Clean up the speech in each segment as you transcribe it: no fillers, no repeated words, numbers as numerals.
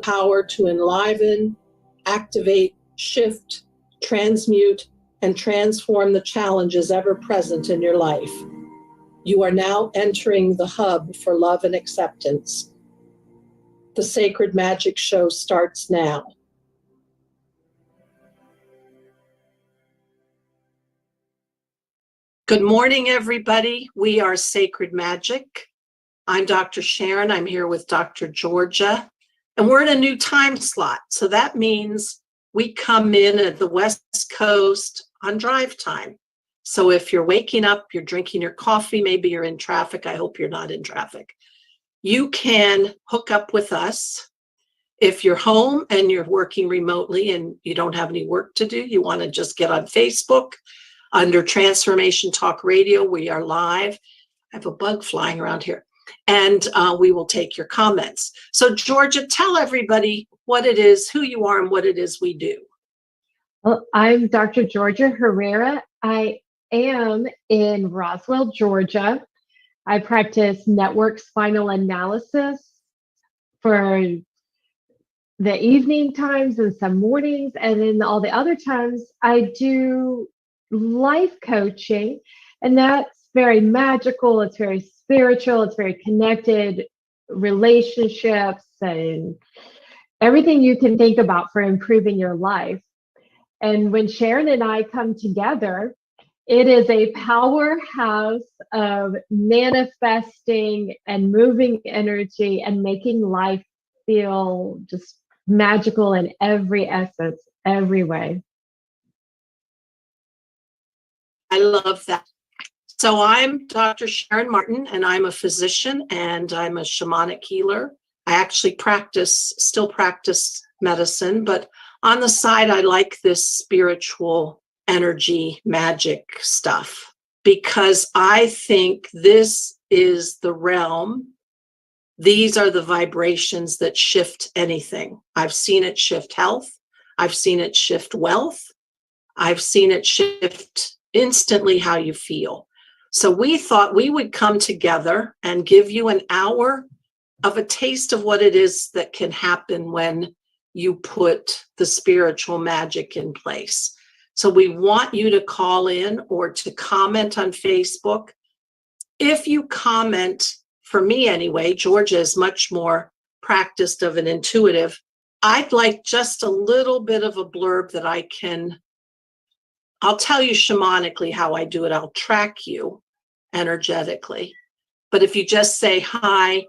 power to enliven, activate, shift, transmute, and transform the challenges ever present in your life. You are now entering the hub for love and acceptance. The Sacred Magic Show starts now. Good morning, everybody. We are Sacred Magic. I'm Dr. Sharon. I'm here with Dr. Georgia, and we're in a new time slot. So that means we come in at the West Coast on drive time. So if you're waking up, you're drinking your coffee, maybe you're in traffic. I hope you're not in traffic. You can hook up with us. If you're home and you're working remotely and you don't have any work to do, you want to just get on Facebook under Transformation Talk Radio. We are live. I have a bug flying around here. And we will take your comments. So Georgia, tell everybody what it is, who you are, and what it is we do. Well, I'm Dr. Georgia Herrera. I am in Roswell, Georgia. I practice network spinal analysis for the evening times and some mornings. And then all the other times I do life coaching, and that's very magical. It's very spiritual. It's very connected, relationships and everything you can think about for improving your life. And when Sharon and I come together, it is a powerhouse of manifesting and moving energy and making life feel just magical in every essence, every way. I love that. So I'm Dr. Sharon Martin, and I'm a physician and I'm a shamanic healer. I actually still practice medicine, but on the side, I like this spiritual energy, magic stuff, because I think this is the realm. These are the vibrations that shift anything. I've seen it shift health. I've seen it shift wealth. I've seen it shift instantly how you feel. So we thought we would come together and give you an hour of a taste of what it is that can happen when you put the spiritual magic in place. So we want you to call in or to comment on Facebook. If you comment, for me anyway, Georgia is much more practiced of an intuitive. I'd like just a little bit of a blurb that I'll tell you shamanically how I do it. I'll track you energetically. But if you just say, hi,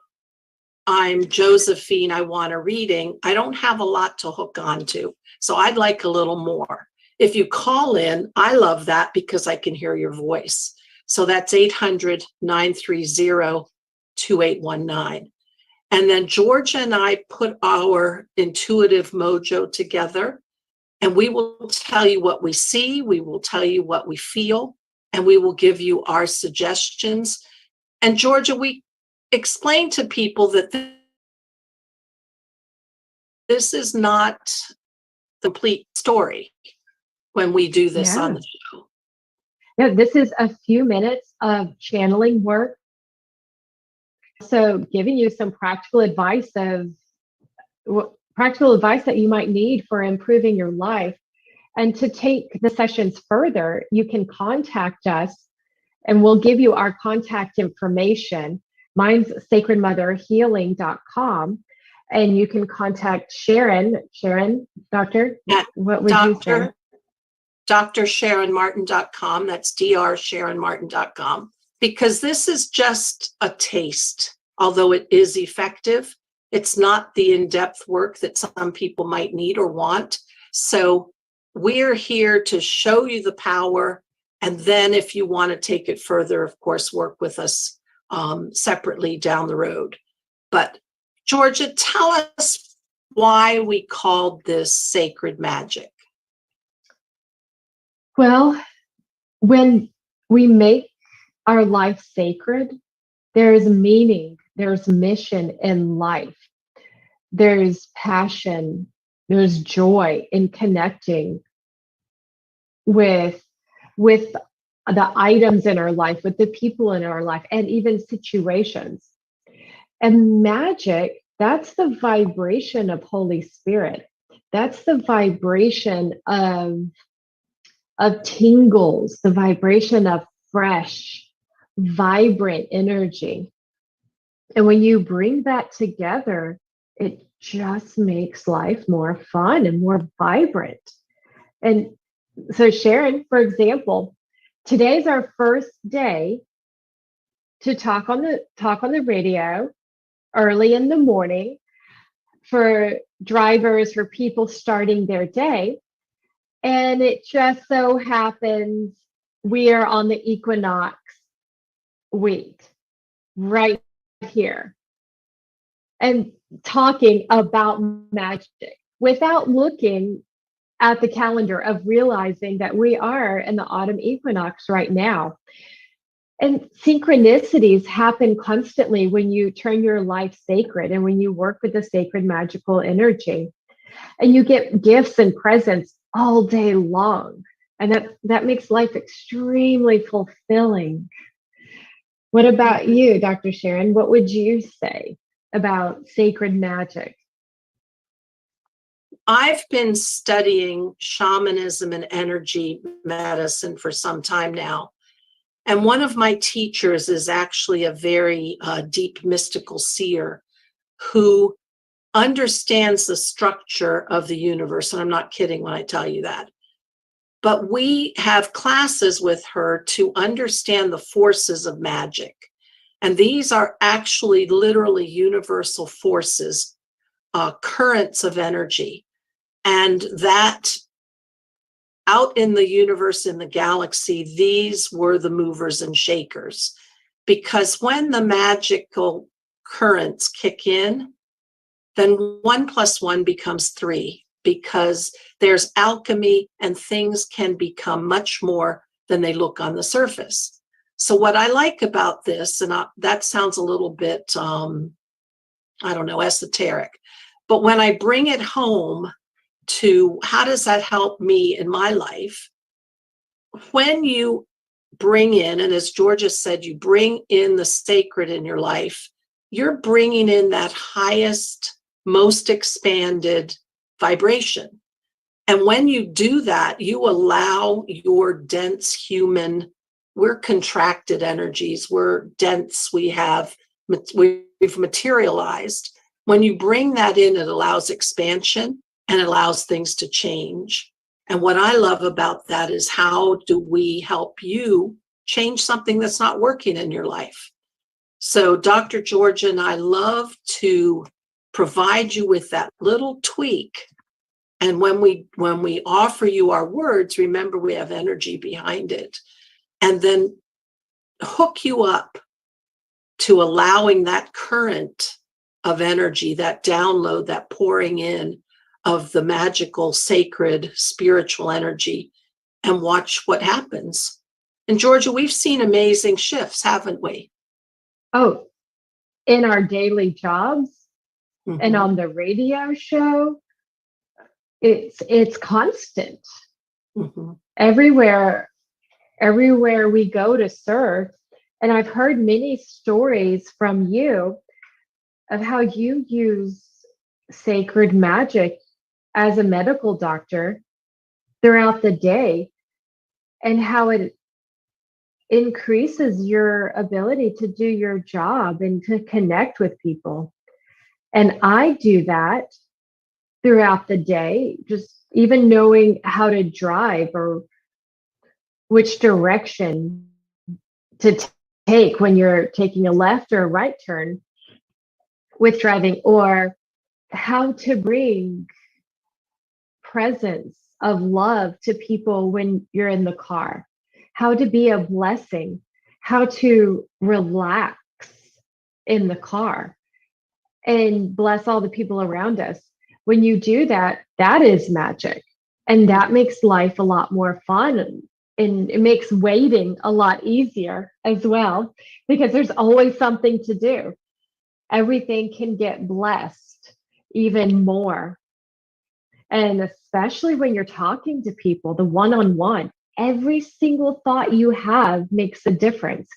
I'm Josephine, I want a reading, I don't have a lot to hook onto. So I'd like a little more. If you call in, I love that because I can hear your voice. So that's 800-930-2819. And then Georgia and I put our intuitive mojo together, and we will tell you what we see, we will tell you what we feel, and we will give you our suggestions. And Georgia, we explain to people that this is not the complete story when we do this on the show. Yeah, this is a few minutes of channeling work. So giving you some practical advice that you might need for improving your life. And to take the sessions further, you can contact us and we'll give you our contact information. Mine's sacredmotherhealing.com. And you can contact Sharon. Sharon, doctor, what would you say? DrSharonMartin.com. That's DrSharonMartin.com. Because this is just a taste. Although it is effective, it's not the in-depth work that some people might need or want. So we're here to show you the power. And then if you want to take it further, of course, work with us separately down the road. But Georgia, tell us why we called this sacred magic. Well, when we make our life sacred, there is meaning, there's mission in life, there's passion, there's joy in connecting with the items in our life, with the people in our life, and even situations. And magic That's the vibration of Holy Spirit. That's the vibration of tingles, the vibration of fresh, vibrant energy. And when you bring that together, it just makes life more fun and more vibrant. And so, Sharon, for example, today's our first day to talk on the radio early in the morning for drivers, for people starting their day. And it just so happens we are on the equinox week right here and talking about magic without looking at the calendar, of realizing that we are in the autumn equinox right now. And synchronicities happen constantly when you turn your life sacred and when you work with the sacred magical energy. And you get gifts and presents all day long. And that makes life extremely fulfilling. What about you, Dr. Sharon? What would you say about sacred magic? I've been studying shamanism and energy medicine for some time now. And one of my teachers is actually a very deep mystical seer who understands the structure of the universe. And I'm not kidding when I tell you that. But we have classes with her to understand the forces of magic. And these are actually literally universal forces, currents of energy. And that out in the universe, in the galaxy, these were the movers and shakers. Because when the magical currents kick in, then 1 + 1 becomes 3, because there's alchemy and things can become much more than they look on the surface. So what I like about this, and that sounds a little bit, I don't know, esoteric, but when I bring it home to how does that help me in my life, when you bring in, and as Georgia said, you bring in the sacred in your life, you're bringing in that highest, most expanded vibration. And when you do that, you allow your dense human, we're contracted energies, we're dense, we've materialized. When you bring that in, it allows expansion and allows things to change. And what I love about that is, how do we help you change something that's not working in your life? So Dr. Georgia and I love to provide you with that little tweak. And when we offer you our words, remember we have energy behind it. And then hook you up to allowing that current of energy, that download, that pouring in of the magical, sacred, spiritual energy, and watch what happens. And Georgia, we've seen amazing shifts, haven't we? Oh, in our daily jobs and on the radio show, it's constant. Everywhere we go to serve. And I've heard many stories from you of how you use sacred magic as a medical doctor throughout the day, and how it increases your ability to do your job and to connect with people. And I do that throughout the day, just even knowing how to drive or which direction to take when you're taking a left or a right turn with driving, or how to bring presence of love to people when you're in the car, how to be a blessing, how to relax in the car and bless all the people around us. When you do that, that is magic. And that makes life a lot more fun. And it makes waiting a lot easier as well, because there's always something to do. Everything can get blessed even more. And especially when you're talking to people, the one-on-one, every single thought you have makes a difference.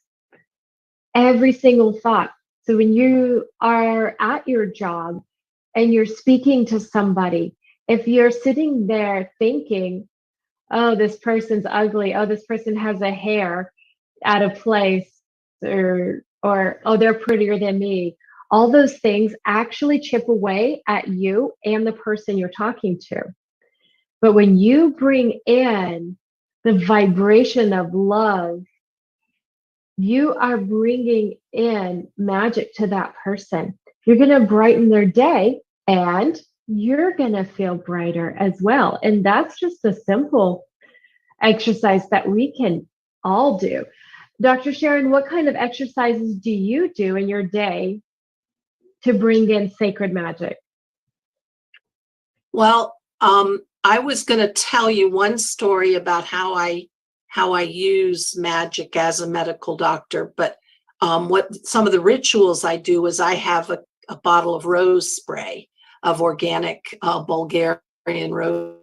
Every single thought. So when you are at your job and you're speaking to somebody, if you're sitting there thinking, oh, this person's ugly, oh, this person has a hair out of place, or oh, they're prettier than me, all those things actually chip away at you and the person you're talking to. But when you bring in the vibration of love, you are bringing in magic to that person. You're going to brighten their day, and you're going to feel brighter as well. And that's just a simple exercise that we can all do. Dr. Sharon, what kind of exercises do you do in your day to bring in sacred magic? Well, I was going to tell you one story about how I use magic as a medical doctor, but what some of the rituals I do is I have a bottle of rose spray, of organic Bulgarian rose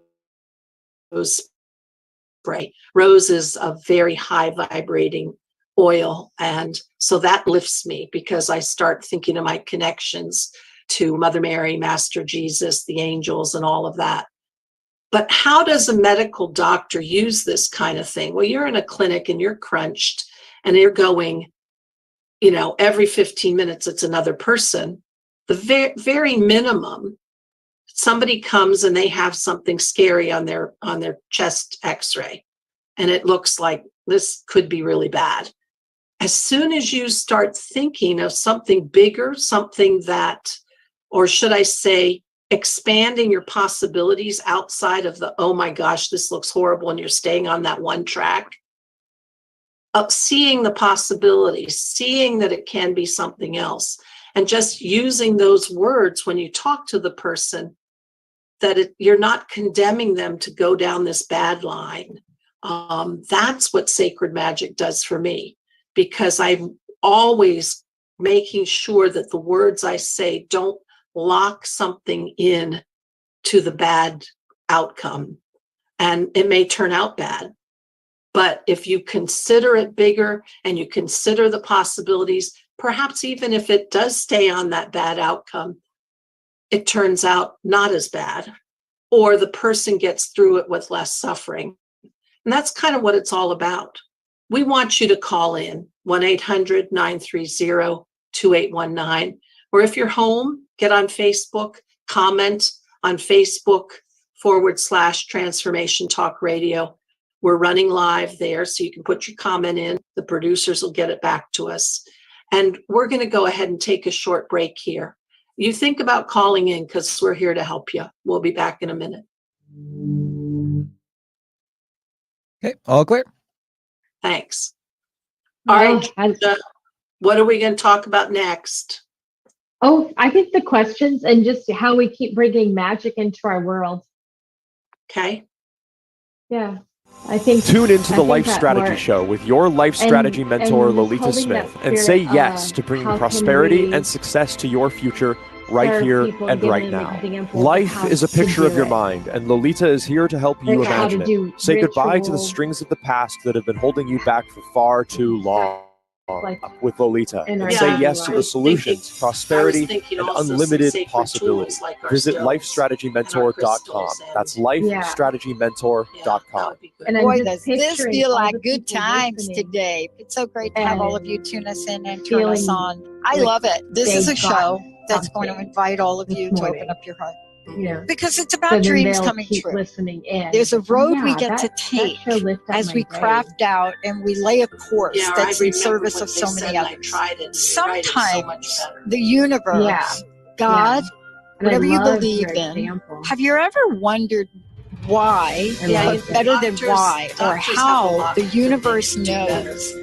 spray. Rose is a very high vibrating oil, and so that lifts me because I start thinking of my connections to Mother Mary, Master Jesus, the angels, and all of that. But how does a medical doctor use this kind of thing? Well, you're in a clinic and you're crunched and you're going, every 15 minutes, it's another person. The very minimum, somebody comes and they have something scary on their chest x-ray, and it looks like this could be really bad. As soon as you start thinking of something bigger, something that, or should I say, expanding your possibilities outside of the, oh my gosh, this looks horrible, and you're staying on that one track, seeing the possibilities, seeing that it can be something else, and just using those words when you talk to the person, that you're not condemning them to go down this bad line. That's what sacred magic does for me, because I'm always making sure that the words I say don't lock something in to the bad outcome. And it may turn out bad, but if you consider it bigger and you consider the possibilities, perhaps even if it does stay on that bad outcome, it turns out not as bad, or the person gets through it with less suffering. And that's kind of what it's all about. We want you to call in 1-800-930-2819. Or if you're home, get on Facebook, comment on Facebook/Transformation Talk Radio. We're running live there, so you can put your comment in. The producers will get it back to us. And we're going to go ahead and take a short break here. You think about calling in, because we're here to help you. We'll be back in a minute. Okay, all clear. Thanks. All right, Georgia, what are we going to talk about next? Oh, I think the questions and just how we keep bringing magic into our world. Okay. Yeah, I think. Tune into the Life Strategy Show with your life strategy mentor, Lolita Smith, and say yes to bringing prosperity and success to your future right here and right now. Life is a picture of your mind, and Lolita is here to help you imagine it. Say goodbye to the strings of the past that have been holding you back for far too long. With Lolita, and say yes to the solutions, prosperity, and unlimited possibilities. Visit lifestrategymentor.com. That's lifestrategymentor.com. Boy, does this feel like good times today. It's so great to have all of you tune us in and turn us on. I love it. This is a show that's going to invite all of you to open up your heart. Yeah. Because it's about dreams coming true. Listening in. There's a road we get to take as we craft out and we lay a course that's in service of so many others. Sometimes the universe, God, whatever you believe in, have you ever wondered why, but better than why, or how the universe knows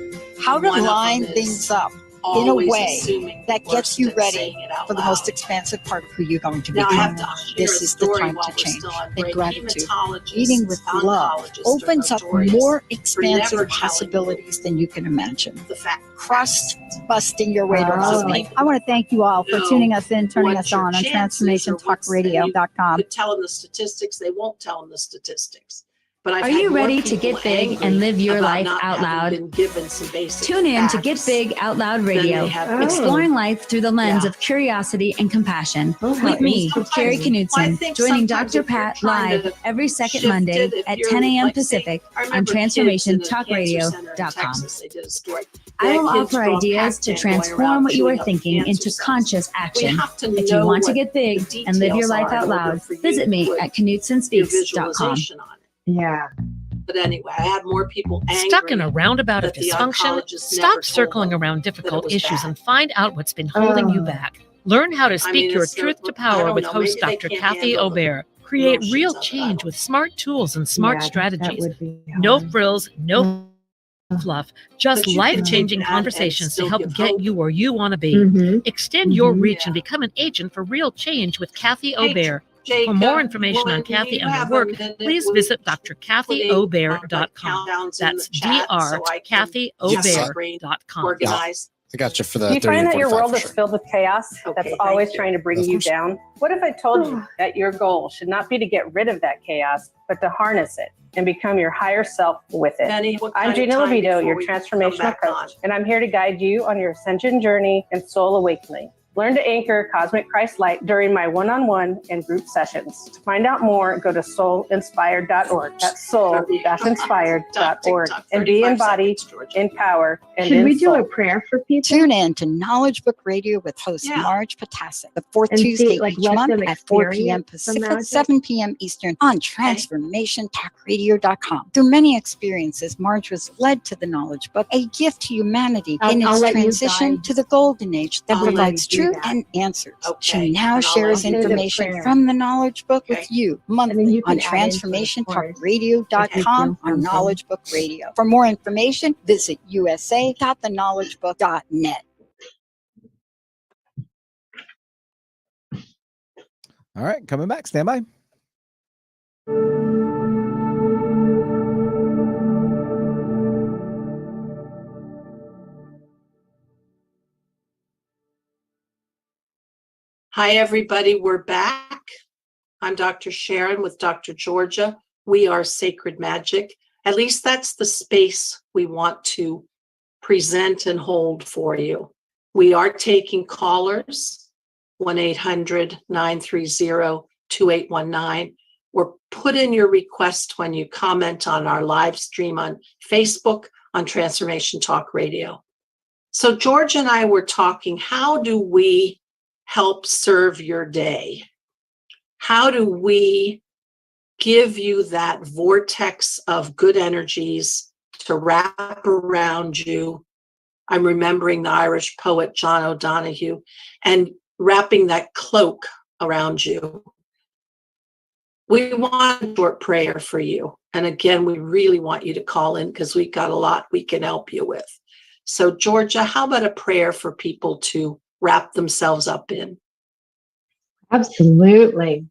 how to line things up in a way that gets you ready for the most expansive part of who you're going to become. This is the time to change. And gratitude, eating with love, opens up more expansive possibilities than you can imagine. Crust busting your way to harmony. I want to thank you all for tuning us in, turning us on TransformationTalkRadio.com. Tell them the statistics, they won't tell them the statistics. But Are you ready to get big and live your life out loud? Tune in to Get Big Out Loud Radio, exploring life through the lens of curiosity and compassion. With me, Carrie Knudsen, joining Dr. Pat live every second Monday at 10 a.m. Pacific on TransformationTalkRadio.com. I will offer ideas to transform what you are thinking into conscious action. If you want to get big and live your life out loud, visit me at KnudsenSpeaks.com. Yeah. But anyway, I had more people angry. Stuck in a roundabout of dysfunction? Stop circling around difficult issues and find out what's been holding you back. Learn how to speak your truth to power with host Dr. Kathy Obear. Create real change with smart tools and smart strategies. No frills, no fluff, just life-changing conversations to help get you where you want to be. Extend your reach and become an agent for real change with Kathy Obear. For more information on Kathy and her work, please visit drkathyobear.com. That's drkathyobear.com. I got you for the. Do you find that your world is filled with chaos that's always trying to bring you down? What if I told you that your goal should not be to get rid of that chaos, but to harness it and become your higher self with it? I'm Gina Libido, your transformational coach, and I'm here to guide you on your ascension journey and soul awakening. Learn to anchor Cosmic Christ Light during my one-on-one and group sessions. To find out more, go to soulinspired.org. That's soul-inspired.org. And be embodied, in power, and Should in we do soul. a prayer for people? Tune in to Knowledge Book Radio with host Marge Potasic, the fourth And see, Tuesday like, each let month them at 4 p.m. experience the Pacific, magic. 7 p.m. Eastern on TransformationTalkRadio.com. Through many experiences, Marge was led to the Knowledge Book, a gift to humanity in I'll its let you transition guide. to the Golden Age that I'll let provides you do truth that. and answers. Okay. She now And I'll shares let you do the information prayer. from the Knowledge Book Okay. with you And then monthly you on can add into it, of course, TransformationTalkRadio.com if you or feel something. Knowledge Book Radio. For more information, visit usa.theknowledgebook.net. All right, coming back. Stand by. Hi, everybody. We're back. I'm Dr. Sharon with Dr. Georgia. We are Sacred Magic. At least that's the space we want to present and hold for you. We are taking callers, 1-800-930-2819, or put in your request when you comment on our live stream on Facebook on Transformation Talk Radio. So George and I were talking, how do we help serve your day? How do we give you that vortex of good energies to wrap around you? I'm remembering the Irish poet John O'Donoghue, and wrapping that cloak around you. We want a short prayer for you. And again, we really want you to call in because we've got a lot we can help you with. So Georgia, how about a prayer for people to wrap themselves up in? Absolutely.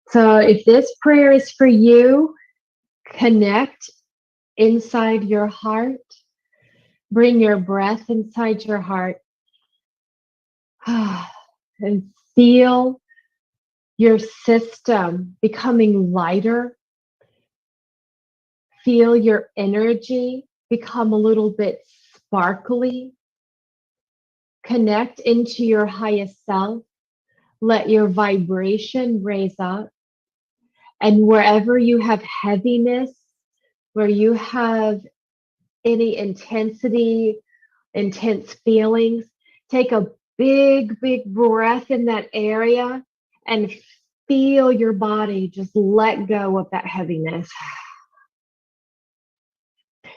So if this prayer is for you, connect inside your heart. Bring your breath inside your heart and feel your system becoming lighter. Feel your energy become a little bit sparkly. Connect into your highest self. Let your vibration raise up. And wherever you have heaviness, where you have any intensity, intense feelings, take a big, big breath in that area and feel your body just let go of that heaviness.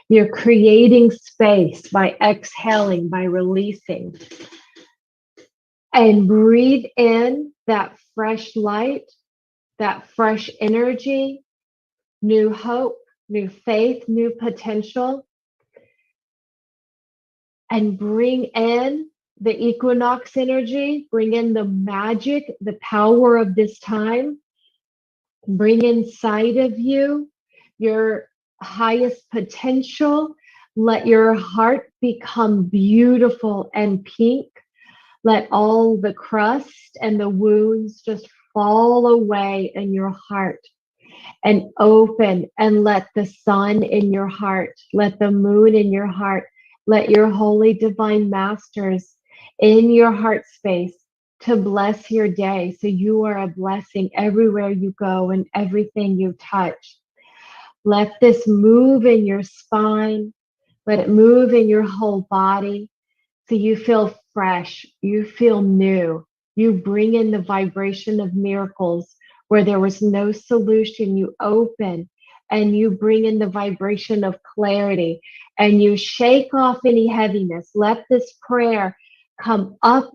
You're creating space by exhaling, by releasing. And breathe in that fresh light, that fresh energy, new hope, new faith, new potential. And bring in the equinox energy, bring in the magic, the power of this time. Bring inside of you your highest potential. Let your heart become beautiful and pink. Let all the crust and the wounds just fall away in your heart. and open, and let the sun in your heart, let the moon in your heart, let your holy divine masters in your heart space to bless your day. So you are a blessing everywhere you go and everything you touch. Let this move in your spine. Let it move in your whole body. So you feel fresh. You feel new. You bring in the vibration of miracles where there was no solution. You open and you bring in the vibration of clarity and you shake off any heaviness. Let this prayer come up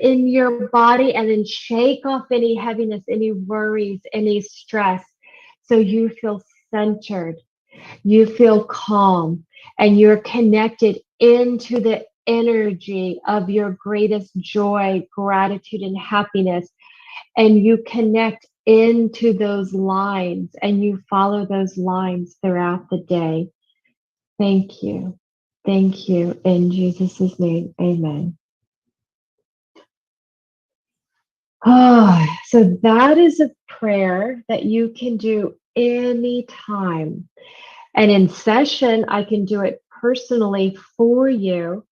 in your body and then shake off any heaviness, any worries, any stress. So you feel centered, you feel calm, and you're connected into the energy of your greatest joy, gratitude, and happiness. And you connect into those lines and you follow those lines throughout the day. Thank you. Thank you. In Jesus' name, amen. Oh, so that is a prayer that you can do anytime. And in session, I can do it personally for you,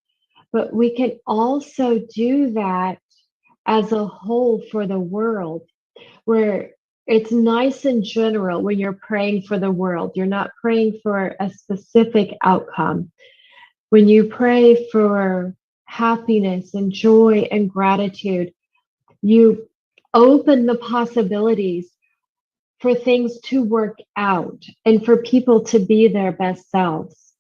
but we can also do that as a whole for the world, where it's nice in general when you're praying for the world. You're not praying for a specific outcome. When you pray for happiness and joy and gratitude, you open the possibilities for things to work out and for people to be their best selves.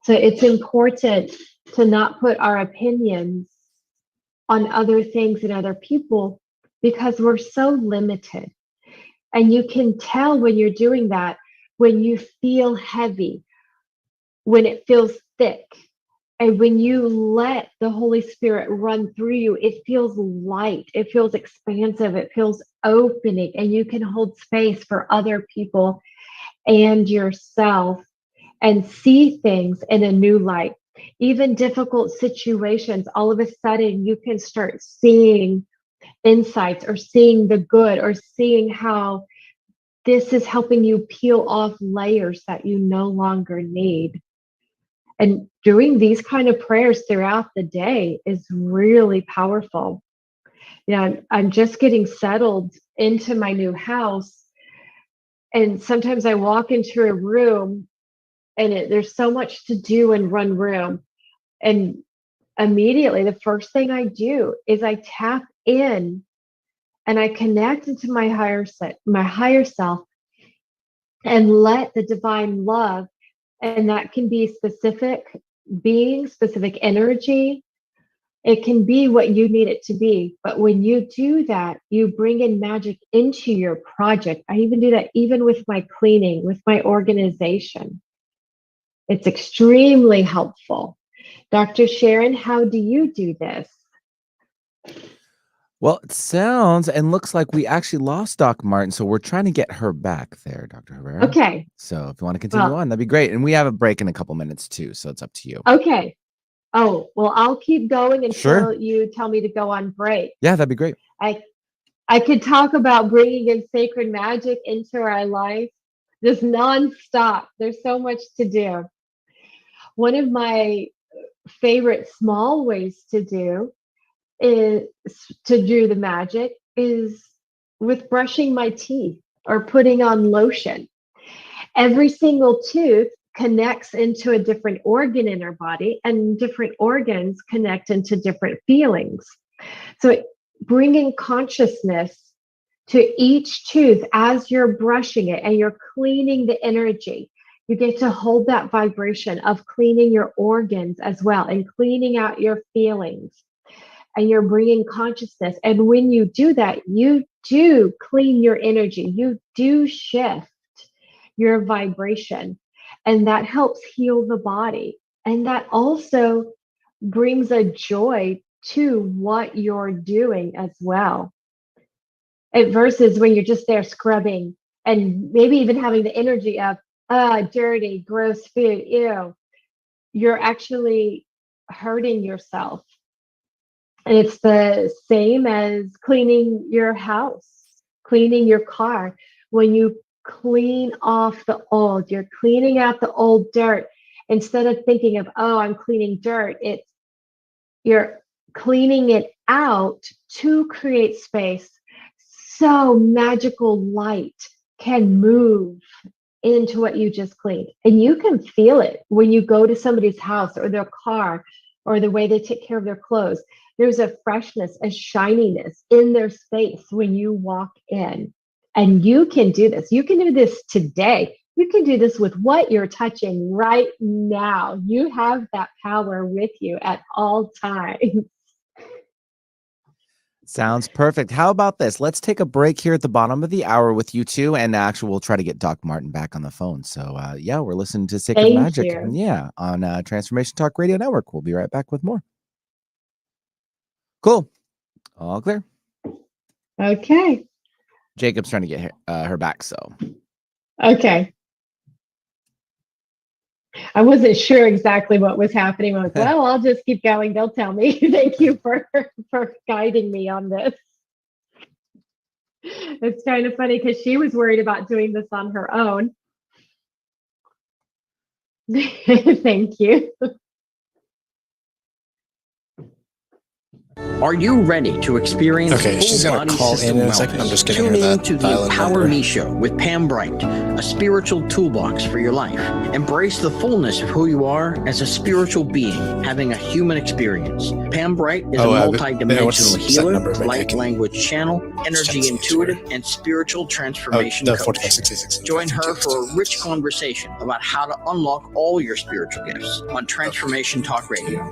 So it's important to not put our opinions on other things and other people because we're so limited. And you can tell when you're doing that, when you feel heavy, when it feels thick, and when you let the Holy Spirit run through you, it feels light, it feels expansive, it feels opening, and you can hold space for other people and yourself and see things in a new light. Even difficult situations, all of a sudden you can start seeing insights or seeing the good or seeing how this is helping you peel off layers that you no longer need. And doing these kind of prayers throughout the day is really powerful. You know, I'm just getting settled into my new house. And sometimes I walk into a room and there's so much to do in one room. And immediately the first thing I do is I tap in and I connect into my higher self and let the divine love, and that can be specific being, specific energy. It can be what you need it to be. But when you do that, you bring in magic into your project. I even do that even with my cleaning, with my organization. It's extremely helpful. Dr. Sharon, how do you do this? Well, it sounds and looks like we actually lost Doc Martin, so we're trying to get her back there, Dr. Herrera. Okay. So if you want to continue on, that'd be great. And we have a break in a couple minutes too, so it's up to you. Okay. Oh, well, I'll keep going until you tell me to go on break. Yeah, that'd be great. I could talk about bringing in sacred magic into our life just nonstop. There's so much to do. One of my favorite small ways to do the magic is with brushing my teeth or putting on lotion. Every single tooth connects into a different organ in our body, and different organs connect into different feelings. So bringing consciousness to each tooth as you're brushing it and you're cleaning the energy. You get to hold that vibration of cleaning your organs as well and cleaning out your feelings. And you're bringing consciousness. And when you do that, you do clean your energy. You do shift your vibration. And that helps heal the body. And that also brings a joy to what you're doing as well. And versus when you're just there scrubbing and maybe even having the energy of, dirty, gross food, ew. You're actually hurting yourself. And it's the same as cleaning your house, cleaning your car. when you clean off the old, you're cleaning out the old dirt. Instead of thinking of, oh, I'm cleaning dirt, you're cleaning it out to create space so magical light can move into what you just cleaned. And you can feel it when you go to somebody's house or their car or the way they take care of their clothes. There's a freshness, a shininess in their space when you walk in. And you can do this. You can do this today. You can do this with what you're touching right now. You have that power with you at all times. Sounds perfect. How about this? Let's take a break here at the bottom of the hour with you two, and actually we'll try to get Doc Martin back on the phone. So yeah, we're listening to Sacred Magic. Yeah, on Transformation Talk Radio Network. We'll be right back with more. Cool. All clear. Okay. Jacob's trying to get her back, so. Okay. I wasn't sure exactly what was happening. I was like, well, I'll just keep going. They'll tell me. Thank you for guiding me on this. It's kind of funny because she was worried about doing this on her own. Thank you. Are you ready to experience she's full gonna body call system in a wellness? second. I'm just getting Tune her in that to the dial-in Power number. Me Show with Pam Bright, a spiritual toolbox for your life. Embrace the fullness of who you are as a spiritual being having a human experience. Pam Bright is a multi-dimensional healer, light language channel, energy intuitive, and spiritual transformation coach. Join her for a rich conversation about how to unlock all your spiritual gifts on Transformation Talk Radio.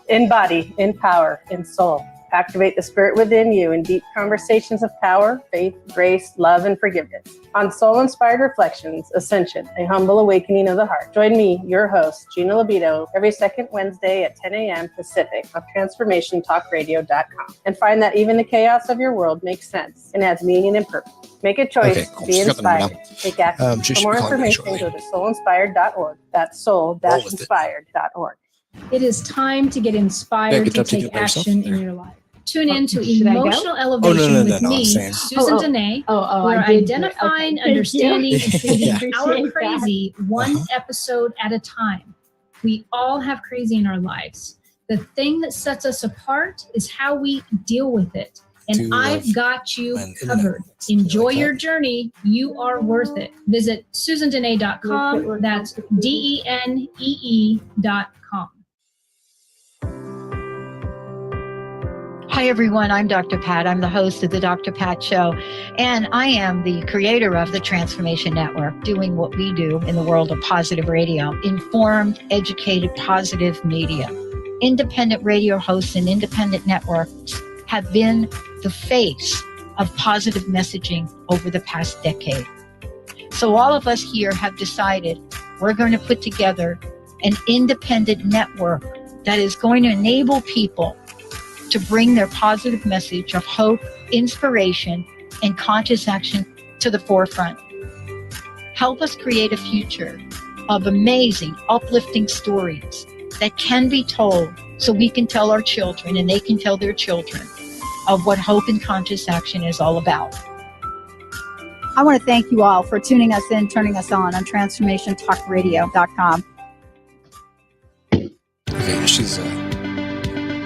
In body, in power, in soul. Activate the spirit within you in deep conversations of power, faith, grace, love, and forgiveness. On Soul-Inspired Reflections, Ascension, a humble awakening of the heart. Join me, your host, Gina Libido, every second Wednesday at 10 a.m. Pacific on TransformationTalkRadio.com. And find that even the chaos of your world makes sense and adds meaning and purpose. Make a choice, be inspired, take action. For more information, go to soulinspired.org. That's soul-inspired.org. It is time to get inspired to take action in your life. Tune in to Emotional Elevation with me, Susan Dene. We're identifying, understanding, and treating our crazy one episode at a time. We all have crazy in our lives. The thing that sets us apart is how we deal with it. And I've got you covered. Enjoy your journey. You are worth it. Visit SusanDene.com. That's DENEE.com. Hi, everyone. I'm Dr. Pat. I'm the host of the Dr. Pat Show, and I am the creator of the Transformation Network, doing what we do in the world of positive radio, informed, educated, positive media. Independent radio hosts and independent networks have been the face of positive messaging over the past decade. So all of us here have decided we're going to put together an independent network that is going to enable people to bring their positive message of hope, inspiration, and conscious action to the forefront. Help us create a future of amazing, uplifting stories that can be told so we can tell our children and they can tell their children of what hope and conscious action is all about. I want to thank you all for tuning us in, turning us on TransformationTalkRadio.com. Okay, she's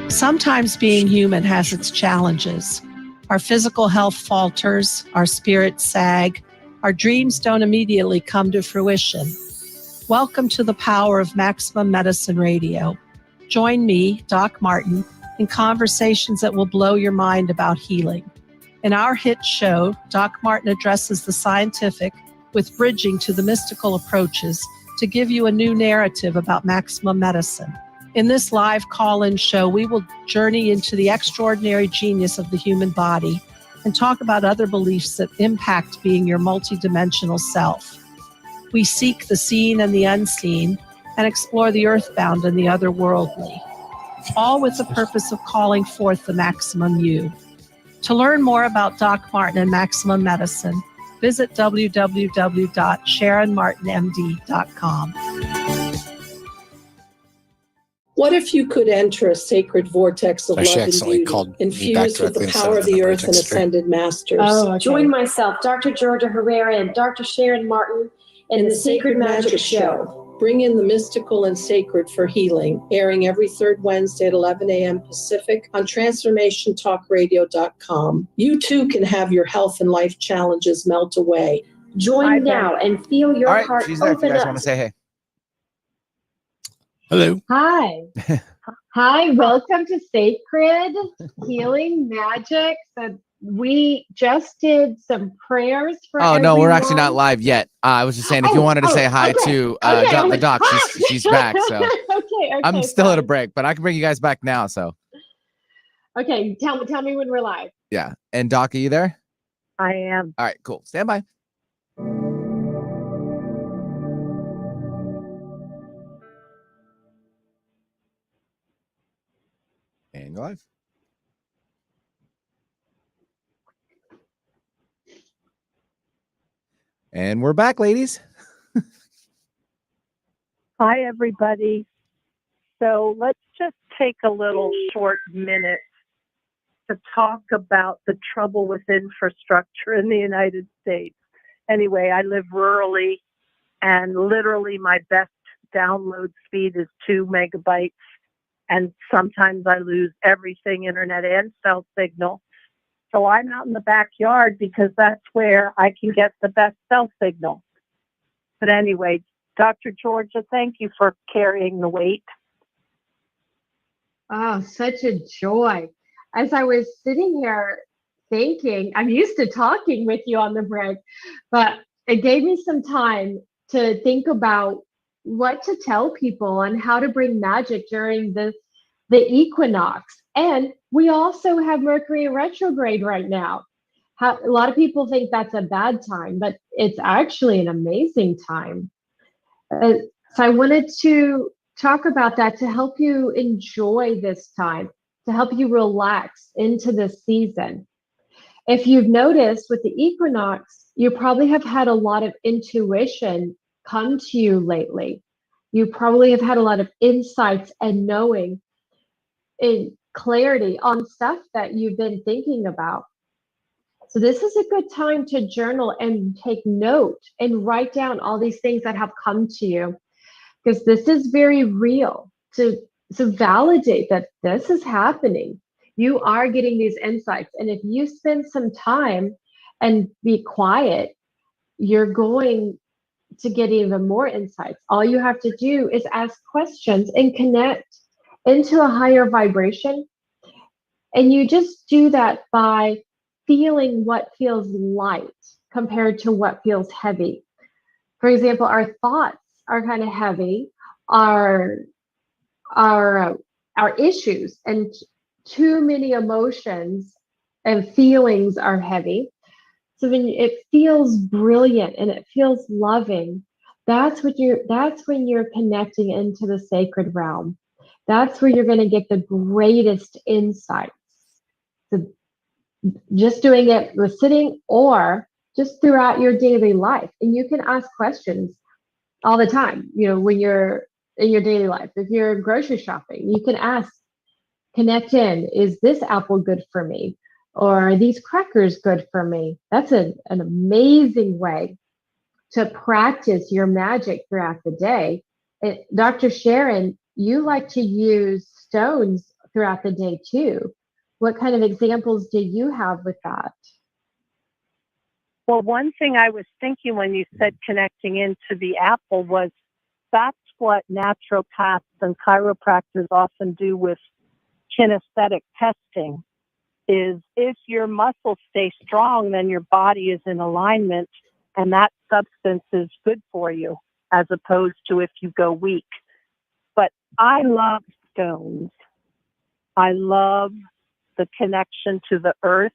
Sometimes being human has its challenges. Our physical health falters, our spirits sag, our dreams don't immediately come to fruition. Welcome to the power of Maximum Medicine Radio. Join me, Doc Martin, in conversations that will blow your mind about healing. In our hit show, Doc Martin addresses the scientific with bridging to the mystical approaches to give you a new narrative about maximum medicine. In this live call-in show, we will journey into the extraordinary genius of the human body and talk about other beliefs that impact being your multidimensional self. We seek the seen and the unseen and explore the earthbound and the otherworldly, all with the purpose of calling forth the maximum you. To learn more about Doc Martin and Maximum Medicine, visit www.sharonmartinmd.com. What if you could enter a sacred vortex of love and beauty, infused with the power of the earth and ascended masters? Oh, okay. Join myself, Dr. Georgia Herrera, and Dr. Sharon Martin in the Sacred Magic Show. Bring in the mystical and sacred for healing, airing every third Wednesday at 11 a.m. Pacific on transformationtalkradio.com. You too can have your health and life challenges melt away. Join now and feel your heart she's there if you open guys up. want to say hey. Hello. Hi. Hi, welcome to Sacred Healing Magic. So we just did some prayers for no, we're actually everyone. not live yet. I was just saying if you wanted to say hi to the doc, she's back. So okay, I'm still at a break, but I can bring you guys back now. So okay, tell me when we're live. yeah, and Doc, are you there? I am. All right, cool. Stand by. And you're live. And we're back, ladies. Hi, everybody. So let's just take a little short minute to talk about the trouble with infrastructure in the United States. Anyway, I live rurally, and literally my best download speed is 2 megabytes. And sometimes I lose everything, internet and cell signal. So I'm out in the backyard because that's where I can get the best cell signal. But anyway, Dr. Georgia, thank you for carrying the weight. Oh, such a joy. As I was sitting here thinking, I'm used to talking with you on the break, but it gave me some time to think about what to tell people and how to bring magic during the equinox. And we also have Mercury in retrograde right now. A lot of people think that's a bad time, but it's actually an amazing time. So I wanted to talk about that to help you enjoy this time, to help you relax into this season. If you've noticed with the equinox, you probably have had a lot of intuition come to you lately. You probably have had a lot of insights and knowing and clarity on stuff that you've been thinking about. So this is a good time to journal and take note and write down all these things that have come to you, because this is very real to validate that this is happening. You are getting these insights. And if you spend some time and be quiet, you're going to get even more insights. All you have to do is ask questions and connect into a higher vibration. And you just do that by feeling what feels light compared to what feels heavy. For example, our thoughts are kind of heavy, our issues and too many emotions and feelings are heavy. So when it feels brilliant and it feels loving, that's when you're connecting into the sacred realm. That's where you're going to get the greatest insights. So just doing it with sitting or just throughout your daily life. And you can ask questions all the time, when you're in your daily life. If you're grocery shopping, you can ask, connect in, is this apple good for me? Or are these crackers good for me? That's an amazing way to practice your magic throughout the day. Dr. Sharon, you like to use stones throughout the day too. What kind of examples do you have with that? Well, one thing I was thinking when you said connecting into the apple was that's what naturopaths and chiropractors often do with kinesthetic testing, is if your muscles stay strong, then your body is in alignment and that substance is good for you, as opposed to if you go weak. But I love stones. I love the connection to the earth.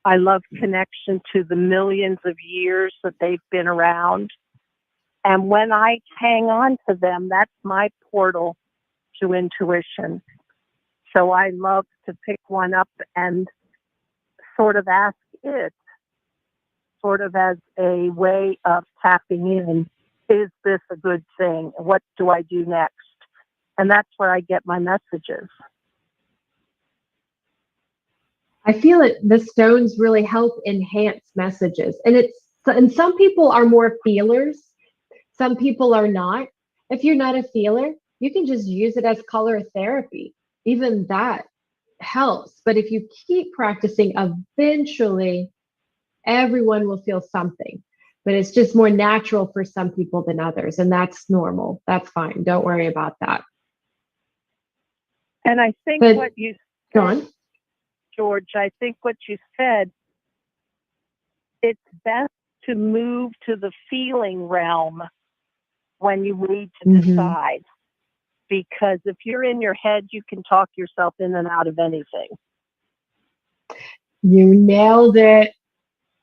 I love connection to the millions of years that they've been around. And when I hang on to them, that's my portal to intuition. So I love to pick one up and sort of ask it, sort of as a way of tapping in, is this a good thing? What do I do next? And that's where I get my messages. I feel it. The stones really help enhance messages. And some people are more feelers. Some people are not. If you're not a feeler, you can just use it as color therapy. Even that helps. But if you keep practicing, eventually everyone will feel something. But it's just more natural for some people than others. And that's normal. That's fine. Don't worry about that. And I think what you said, go on. George, I think what you said, it's best to move to the feeling realm when you need to decide. Because if you're in your head, you can talk yourself in and out of anything. You nailed it.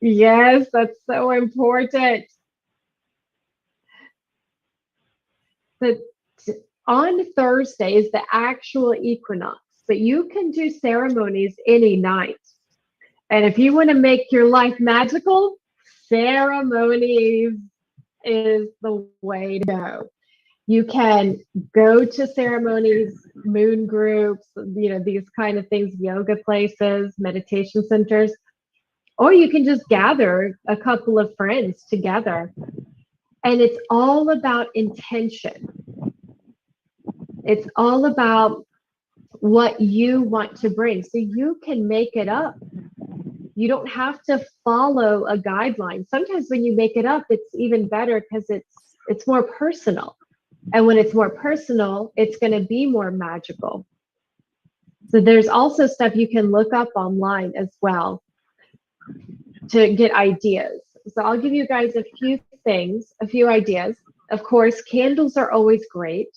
Yes, that's so important. On Thursday is the actual equinox, but you can do ceremonies any night. And if you want to make your life magical, ceremonies is the way to go. You can go to ceremonies, moon groups, these kind of things, yoga places, meditation centers, or you can just gather a couple of friends together. And it's all about intention. It's all about what you want to bring. So you can make it up. You don't have to follow a guideline. Sometimes when you make it up, it's even better because it's more personal. And when it's more personal, it's going to be more magical. So there's also stuff you can look up online as well to get ideas. So I'll give you guys a few ideas. Of course, candles are always great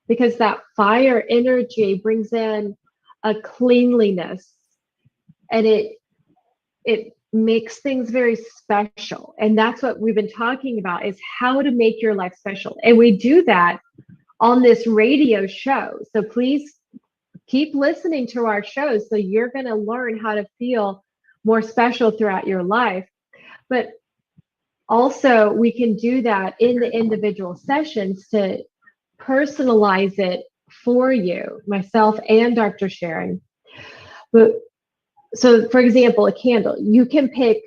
because that fire energy brings in a cleanliness, and it makes things very special. And that's what we've been talking about, is how to make your life special. And we do that on this radio show. So please keep listening to our shows so you're going to learn how to feel more special throughout your life. But also we can do that in the individual sessions to personalize it for you, myself and Dr. Sharon. But so, for example, a candle, you can pick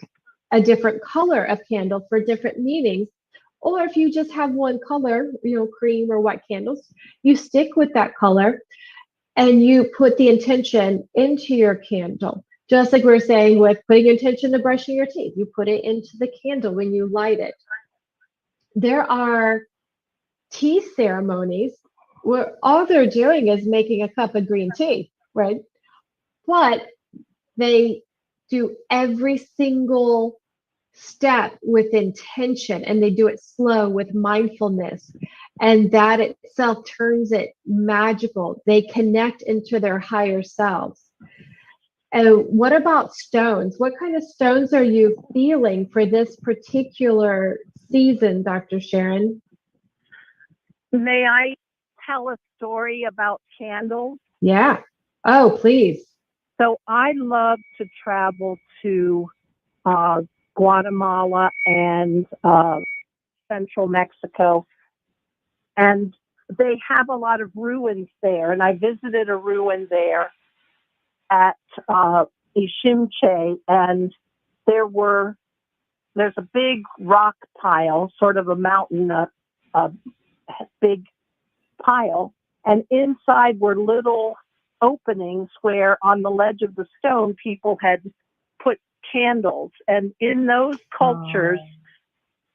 a different color of candle for different meanings. Or if you just have one color, cream or white candles, you stick with that color and you put the intention into your candle. Just like we were saying with putting intention to brushing your teeth, you put it into the candle when you light it. There are tea ceremonies where all they're doing is making a cup of green tea, right? But they do every single step with intention, and they do it slow with mindfulness, and that itself turns it magical. They connect into their higher selves. And what about stones? What kind of stones are you feeling for this particular season, Dr. Sharon? May I tell a story about candles? Yeah. Oh, please. So I love to travel to Guatemala and central Mexico. And they have a lot of ruins there. And I visited a ruin there at Ishimche. And there's a big rock pile, sort of a mountain, a big pile. And inside were little openings where on the ledge of the stone people had put candles, and in those cultures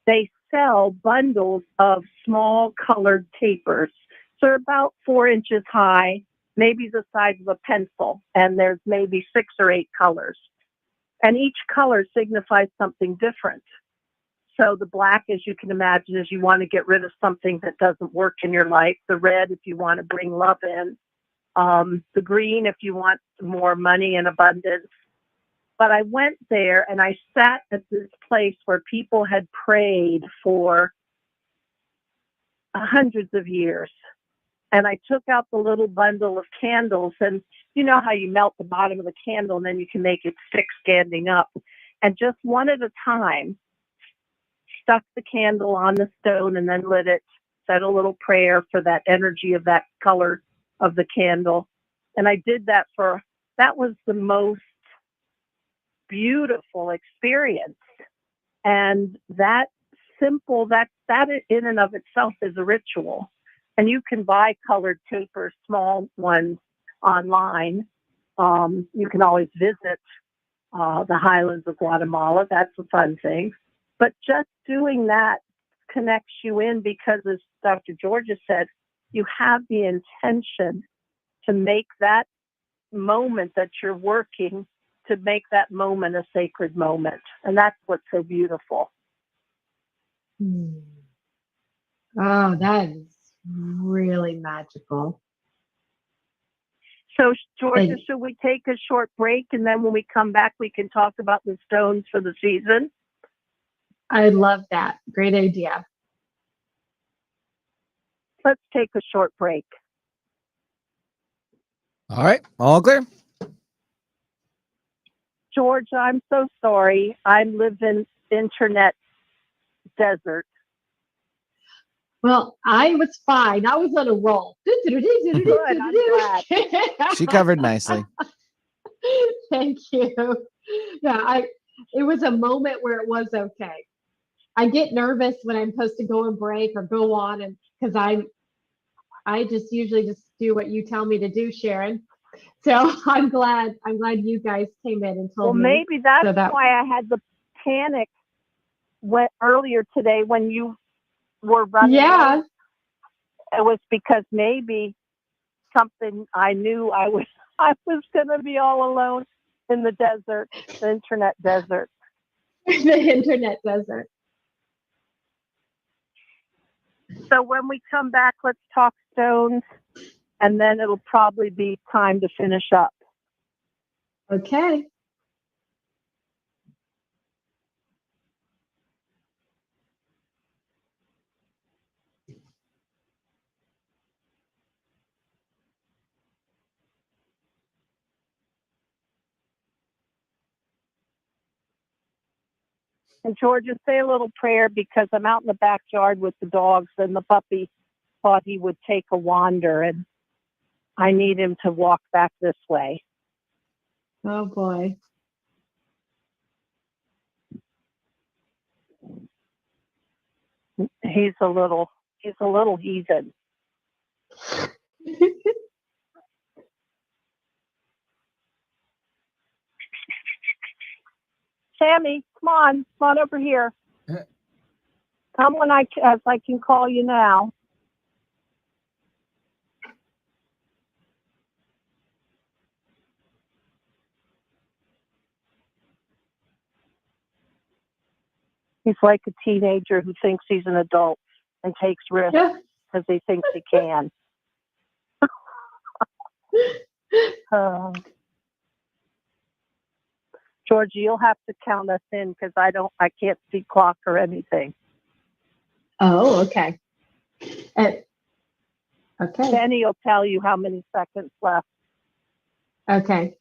they sell bundles of small colored tapers. So they're about 4 inches high, maybe the size of a pencil, and there's maybe 6 or 8 colors, and each color signifies something different. So the black, as you can imagine, is you want to get rid of something that doesn't work in your life. The red, if you want to bring love in. The green, if you want more money and abundance. But I went there and I sat at this place where people had prayed for hundreds of years. And I took out the little bundle of candles, and you know how you melt the bottom of the candle and then you can make it stick standing up. And just one at a time, stuck the candle on the stone and then lit it said a little prayer for that energy of that color of the candle. And I did that that was the most beautiful experience. And that simple, that in and of itself is a ritual. And you can buy colored tapers, small ones, online. You can always visit the highlands of Guatemala. That's a fun thing. But just doing that connects you in because, as Dr. Georgia said, you have the intention to make that moment that you're working, to make that moment a sacred moment. And that's what's so beautiful. Oh, that is really magical. So, Georgia, should we take a short break, and then when we come back, we can talk about the stones for the season? I love that. Great idea. Let's take a short break. All right. All clear. Georgia, I'm so sorry. I live in internet desert. Well, I was fine. I was on a roll. Good, I'm glad. She covered nicely. Thank you. Yeah, it was a moment where it was okay. I get nervous when I'm supposed to go and break or go on, and because I just usually just do what you tell me to do, Sharon. So I'm glad you guys came in and told me. Well, maybe that's why I had the panic earlier today when you were running. Yeah. It was because maybe something I knew I was going to be all alone in the desert, the internet desert. The internet desert. So when we come back, let's talk stones, and then it'll probably be time to finish up. Okay. And Georgia, say a little prayer because I'm out in the backyard with the dogs, and the puppy thought he would take a wander, and I need him to walk back this way. Oh boy. He's a little heathen. Sammy, come on over here. Come as I can call you now. He's like a teenager who thinks he's an adult and takes risks because he thinks he can. Georgia, you'll have to count us in because I can't see clock or anything. Oh, okay. Okay. Benny will tell you how many seconds left. Okay.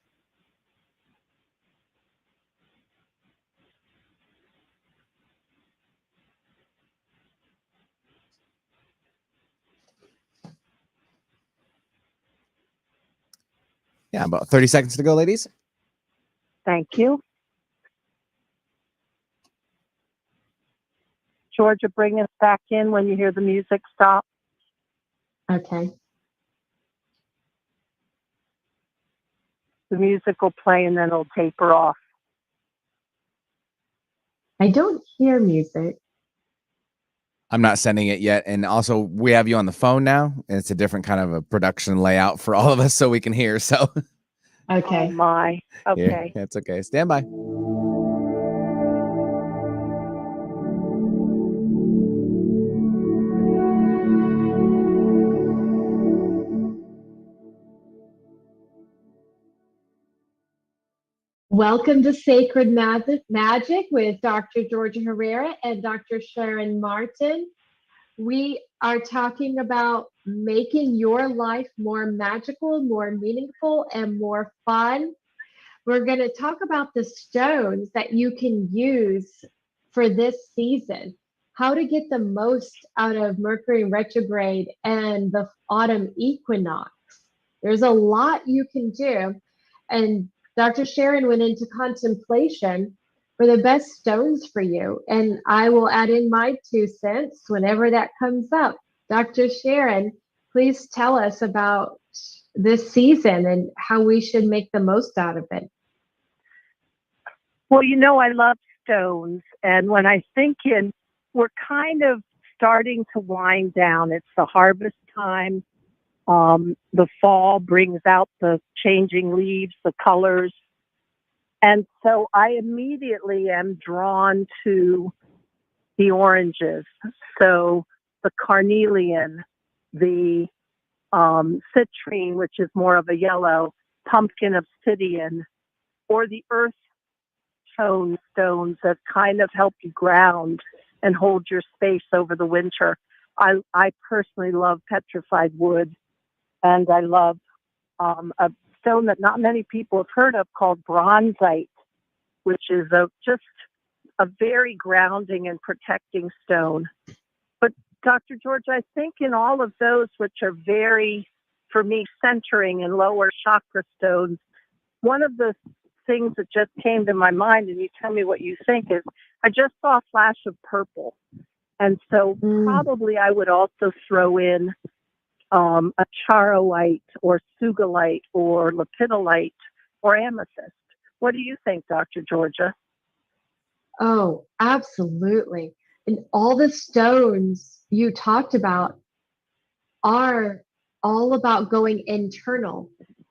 Yeah, about 30 seconds to go, ladies. Thank you. Georgia, bring us back in when you hear the music stop. Okay. The music will play and then it'll taper off. I don't hear music. I'm not sending it yet. And also, we have you on the phone now, and it's a different kind of a production layout for all of us so we can hear. So, okay. Oh, my. Okay. Yeah, that's okay. Stand by. Welcome to Sacred Magic with Dr. Georgia Herrera and Dr. Sharon Martin. We are talking about making your life more magical, more meaningful, and more fun. We're going to talk about the stones that you can use for this season. how to get the most out of Mercury retrograde and the autumn equinox. There's a lot you can do. And Dr. Sharon went into contemplation for the best stones for you. And I will add in my 2 cents whenever that comes up. Dr. Sharon, please tell us about this season and how we should make the most out of it. Well, I love stones. And when I think we're kind of starting to wind down. It's the harvest time. The fall brings out the changing leaves, the colors. And so I immediately am drawn to the oranges. So the carnelian, the citrine, which is more of a yellow, pumpkin obsidian, or the earth tone stones that kind of help you ground and hold your space over the winter. I personally love petrified wood, and I love a stone that not many people have heard of called bronzite, which is just a very grounding and protecting stone. But Dr. George, I think in all of those, which are very, for me, centering and lower chakra stones, one of the things that just came to my mind, and you tell me what you think, is I just saw a flash of purple. And so probably I would also throw in a charoite or sugalite or lepidolite or amethyst. What do you think, Dr. Georgia? Oh, absolutely. And all the stones you talked about are all about going internal.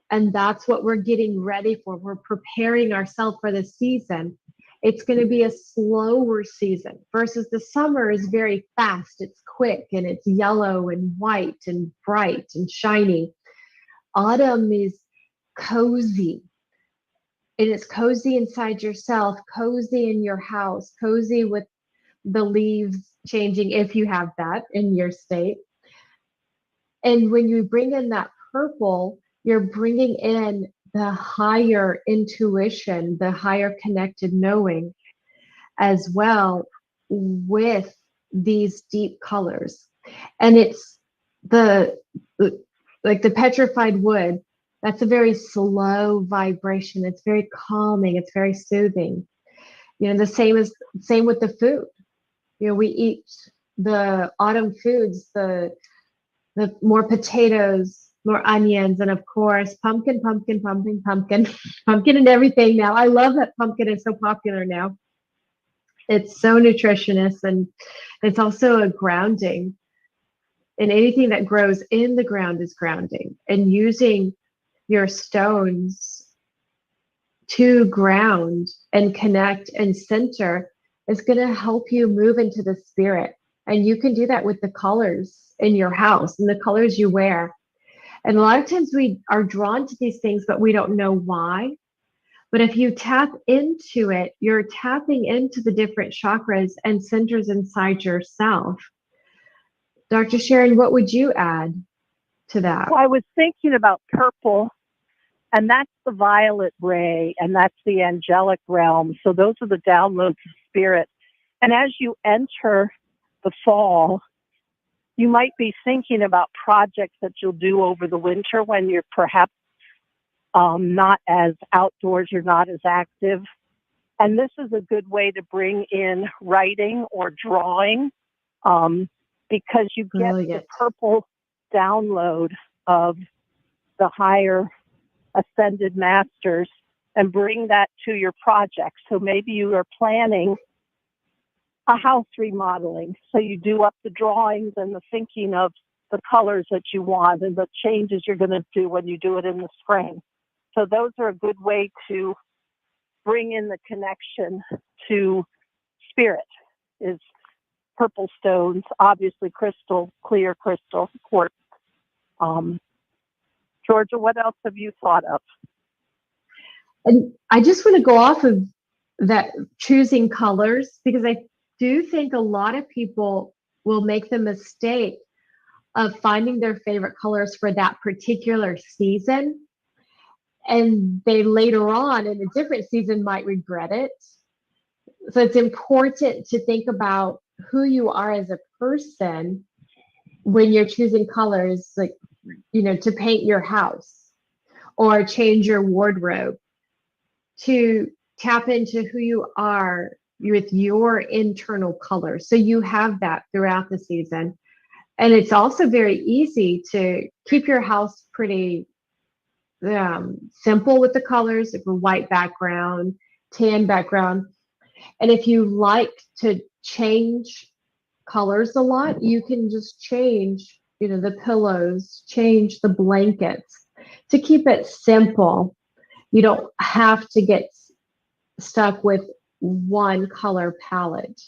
And that's what we're getting ready for. We're preparing ourselves for the season. It's going to be a slower season versus the summer is very fast. It's quick and it's yellow and white and bright and shiny. Autumn is cozy. And it's cozy inside yourself, cozy in your house, cozy with the leaves changing if you have that in your state. And when you bring in that purple, you're bringing in the higher intuition, the higher connected knowing as well with these deep colors. And it's the petrified wood, that's a very slow vibration. It's very calming. It's very soothing. The same with the food. We eat the autumn foods, the more potatoes, more onions, and of course, pumpkin and everything now. I love that pumpkin is so popular now. It's so nutritious and it's also a grounding. And anything that grows in the ground is grounding. And using your stones to ground and connect and center is going to help you move into the spirit. And you can do that with the colors in your house and the colors you wear. And a lot of times we are drawn to these things, but we don't know why. But if you tap into it, you're tapping into the different chakras and centers inside yourself. Dr. Sharon, what would you add to that? Well, I was thinking about purple, and that's the violet ray, and that's the angelic realm. So those are the downloads of spirit. And as you enter the fall, you might be thinking about projects that you'll do over the winter when you're perhaps not as outdoors, you're not as active. And this is a good way to bring in writing or drawing because you get the purple download of the higher ascended masters and bring that to your project. So maybe you are planning a house remodeling. So you do up the drawings and the thinking of the colors that you want and the changes you're going to do when you do it in the spring. So those are a good way to bring in the connection to spirit, is purple stones, obviously crystal, clear crystal, quartz. Georgia, what else have you thought of? And I just want to go off of that choosing colors, because I do think a lot of people will make the mistake of finding their favorite colors for that particular season. And they later on in a different season might regret it. So it's important to think about who you are as a person when you're choosing colors, like, to paint your house or change your wardrobe, to tap into who you are with your internal colors. So you have that throughout the season. And it's also very easy to keep your house pretty simple with the colors, like a white background, tan background. And if you like to change colors a lot, you can just change, the pillows, change the blankets to keep it simple. You don't have to get stuck with one color palette.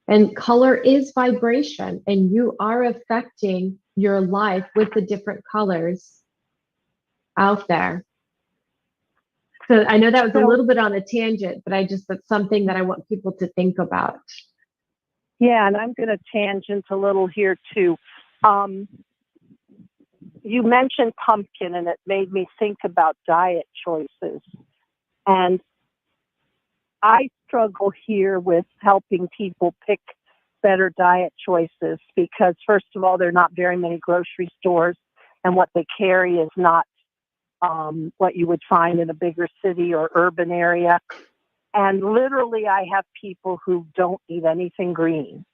And color is vibration, and you are affecting your life with the different colors out there. So I know that was a little bit on a tangent, but that's something that I want people to think about. Yeah, and I'm going to tangent a little here too. You mentioned pumpkin, and it made me think about diet choices. And I struggle here with helping people pick better diet choices because, first of all, there are not very many grocery stores, and what they carry is not what you would find in a bigger city or urban area. And literally, I have people who don't eat anything green.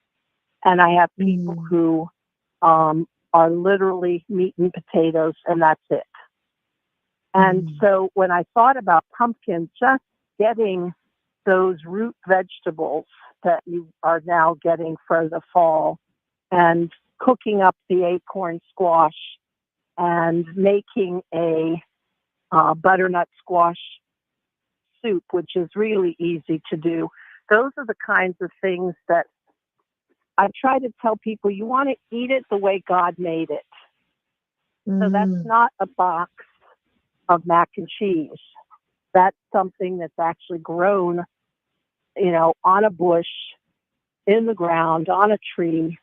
And I have people who are literally meat and potatoes, and that's it. And so when I thought about pumpkin, just getting those root vegetables that you are now getting for the fall and cooking up the acorn squash and making a butternut squash soup, which is really easy to do. Those are the kinds of things that I try to tell people, you want to eat it the way God made it. So that's not a box of mac and cheese. That's something that's actually grown, on a bush, in the ground, on a tree.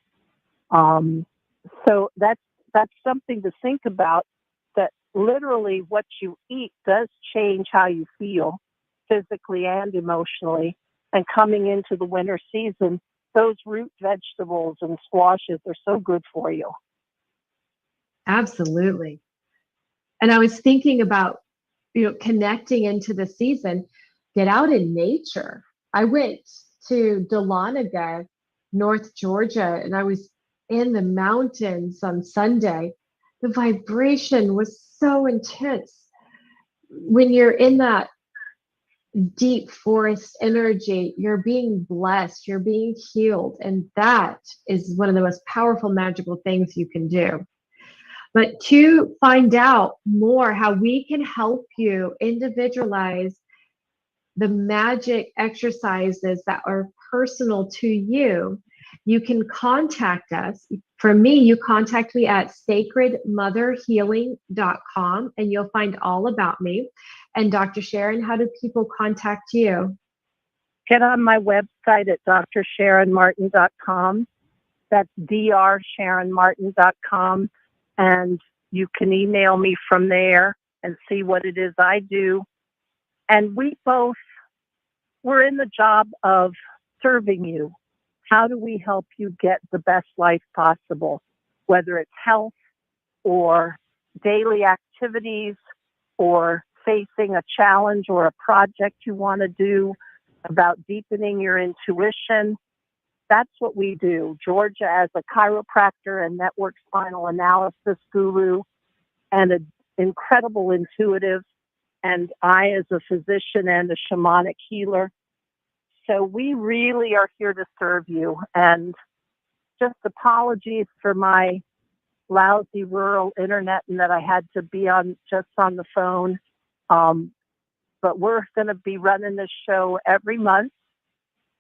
So that's something to think about, that literally what you eat does change how you feel physically and emotionally. And coming into the winter season, those root vegetables and squashes are so good for you. Absolutely. And I was thinking about, connecting into the season, get out in nature. I went to Dahlonega, North Georgia, and I was in the mountains on Sunday. The vibration was so intense. When you're in that deep forest energy, you're being blessed, you're being healed. And that is one of the most powerful, magical things you can do. But to find out more how we can help you individualize the magic exercises that are personal to you, you can contact us. For me, you contact me at sacredmotherhealing.com, and you'll find all about me. And Dr. Sharon, how do people contact you? Get on my website at drsharonmartin.com. That's drsharonmartin.com. And you can email me from there and see what it is I do. And we're in the job of serving you. How do we help you get the best life possible? Whether it's health or daily activities or facing a challenge or a project you want to do, about deepening your intuition. That's what we do. Georgia as a chiropractor and network spinal analysis guru and an incredible intuitive, and I as a physician and a shamanic healer. So we really are here to serve you. And just apologies for my lousy rural internet and that I had to be on the phone. But we're going to be running this show every month,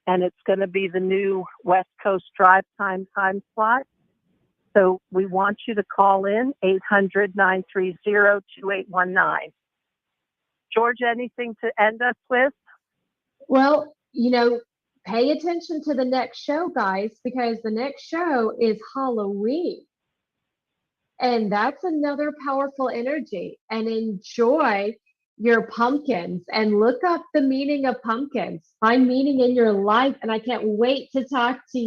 and it's going to be the new West Coast drive time slot. So we want you to call in 800-930-2819. Georgia, anything to end us with? Well, pay attention to the next show, guys, because the next show is Halloween. And that's another powerful energy. And enjoy your pumpkins and look up the meaning of pumpkins. Find meaning in your life. And I can't wait to talk to you.